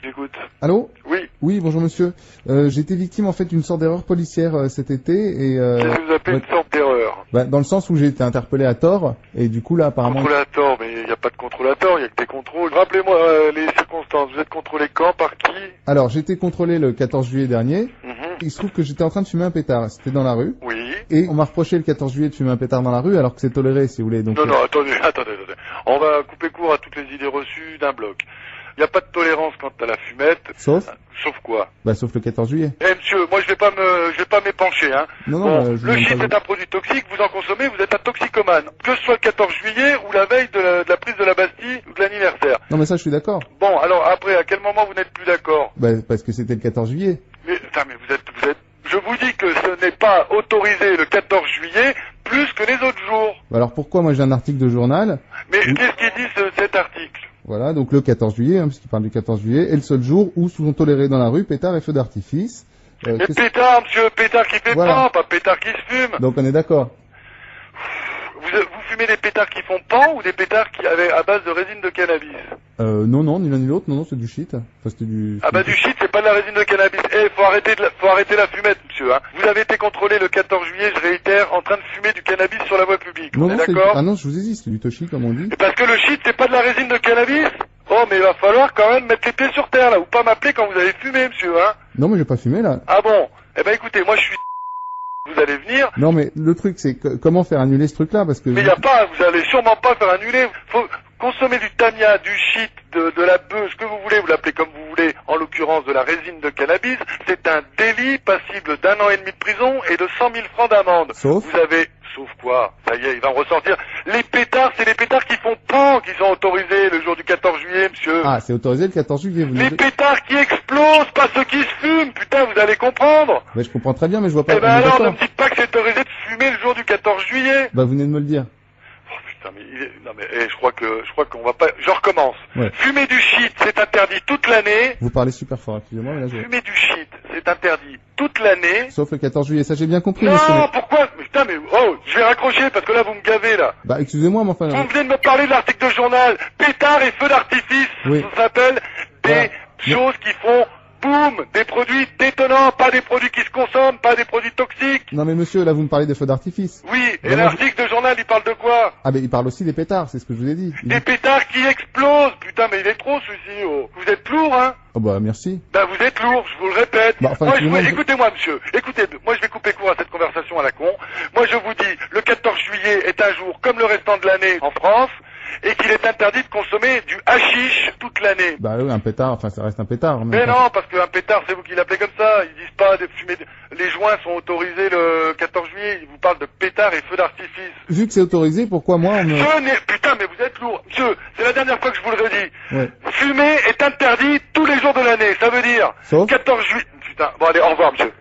J'écoute. Allô? Oui. Oui, bonjour monsieur. J'ai été victime en fait d'une sorte d'erreur policière cet été et... Qu'est-ce que vous appelez une sorte d'erreur? Bah, dans le sens où j'ai été interpellé à tort et du coup là apparemment... Contrôlé à tort, mais il n'y a pas de contrôle à tort, il n'y a que des contrôles. Rappelez-moi les circonstances, vous êtes contrôlé quand, par qui? Alors j'ai été contrôlé le 14 juillet dernier. Il se trouve que j'étais en train de fumer un pétard, c'était dans la rue. Oui. Et on m'a reproché le 14 juillet de fumer un pétard dans la rue alors que c'est toléré si vous voulez. Donc, Non, attendez. On va couper court à toutes les idées reçues d'un bloc. Il n'y a pas de tolérance quant à la fumette. Sauf quoi? Bah sauf le 14 juillet. Eh monsieur, moi je vais pas m'épancher, hein. Non, bon, je le shit est un produit toxique, vous en consommez, vous êtes un toxicomane. Que ce soit le 14 juillet ou la veille de la prise de la Bastille ou de l'anniversaire. Non mais ça je suis d'accord. Bon, alors après, à quel moment vous n'êtes plus d'accord? Bah parce que c'était le 14 juillet. Mais vous êtes... Je vous dis que ce n'est pas autorisé le 14 juillet plus que les autres jours. Alors pourquoi moi j'ai un article de journal? Mais qu'est-ce qu'il dit cet article? Voilà, donc le 14 juillet, hein, puisqu'il parle du 14 juillet, est le seul jour où sont tolérés dans la rue pétards et feux d'artifice. Mais pétard, monsieur, pétard qui fait pas pétard qui se fume. Donc on est d'accord. Vous fumez des pétards qui font pan ou des pétards qui avaient à base de résine de cannabis? Non, ni l'un ni l'autre, non, c'est du shit. Enfin, c'était du... Ah bah du shit, c'est pas de la résine de cannabis. Faut arrêter la fumette, monsieur, hein. Vous avez été contrôlé le 14 juillet, je réitère, en train de fumer du cannabis sur la voie publique. On est d'accord? Ah non, je vous ai dit, c'est du toshi, comme on dit. Et parce que le shit, c'est pas de la résine de cannabis? Oh, mais il va falloir quand même mettre les pieds sur terre, là, ou pas m'appeler quand vous avez fumé, monsieur, hein. Non, mais j'ai pas fumé, là. Ah bon? Eh ben écoutez, moi je suis... Vous allez venir. Non, mais le truc, c'est comment faire annuler ce truc-là, parce que... Mais vous allez sûrement pas faire annuler. Faut consommer du Tamiya, du shit, de la bœuf, ce que vous voulez, vous l'appelez comme vous voulez, en l'occurrence de la résine de cannabis. C'est un délit passible d'1 an et demi de prison et de 100 000 francs d'amende. Sauf? Vous avez... Sauf quoi? Ça y est, il va en ressortir. Les pétards, c'est les pétards qui font pan qui sont autorisés le jour du 14 juillet, monsieur. Ah, c'est autorisé le 14 juillet, vous Les pétards qui explosent, pas ceux qui se fument, putain, vous allez comprendre. Mais je comprends très bien, mais je vois pas... Eh ben alors, ne me dites pas que c'est autorisé de fumer le jour du 14 juillet. Bah, vous venez de me le dire. Oh putain, mais je crois qu'on va pas... Je recommence. Ouais. Fumer du shit, c'est interdit toute l'année. Vous parlez super fort, excusez-moi, mais là je... Fumer du shit, c'est interdit toute l'année. Sauf le 14 juillet, ça j'ai bien compris, non, monsieur. Pourquoi? Putain, je vais raccrocher parce que là vous me gavez là. Bah, excusez-moi, mais enfin... Vous venez de me parler de l'article de journal. Pétard et feux d'artifice. Oui. Ça s'appelle des choses qui font boum, des produits détonnants, pas des produits qui se consomment, pas des produits toxiques. Non mais monsieur, là vous me parlez des feux d'artifice. Oui, et l'article de journal il parle de quoi? Ah mais il parle aussi des pétards, c'est ce que je vous ai dit. Des pétards qui explosent. Putain, mais il est trop celui-ci. Oh. Vous êtes lourd, hein? Oh bah merci. Ben vous êtes lourd, je vous le répète. Bah, enfin, écoutez-moi monsieur, moi je vais couper court à cette conversation à la con. Moi je vous dis, le 14 juillet est un jour comme le restant de l'année en France, et qu'il est interdit de consommer du hashish toute l'année. Bah oui, un pétard, enfin ça reste un pétard. Mais non, parce qu'un pétard, c'est vous qui l'appelez comme ça. Ils disent pas de fumer... Les joints sont autorisés le 14 juillet, ils vous parlent de pétards et feux d'artifice. Vu que c'est autorisé, pourquoi moi on me... Putain, mais vous êtes lourd. Monsieur, c'est la dernière fois que je vous le redis. Ouais. Fumer est interdit tous les jours de l'année, ça veut dire... Sauf 14 juillet... Putain, bon allez, au revoir monsieur.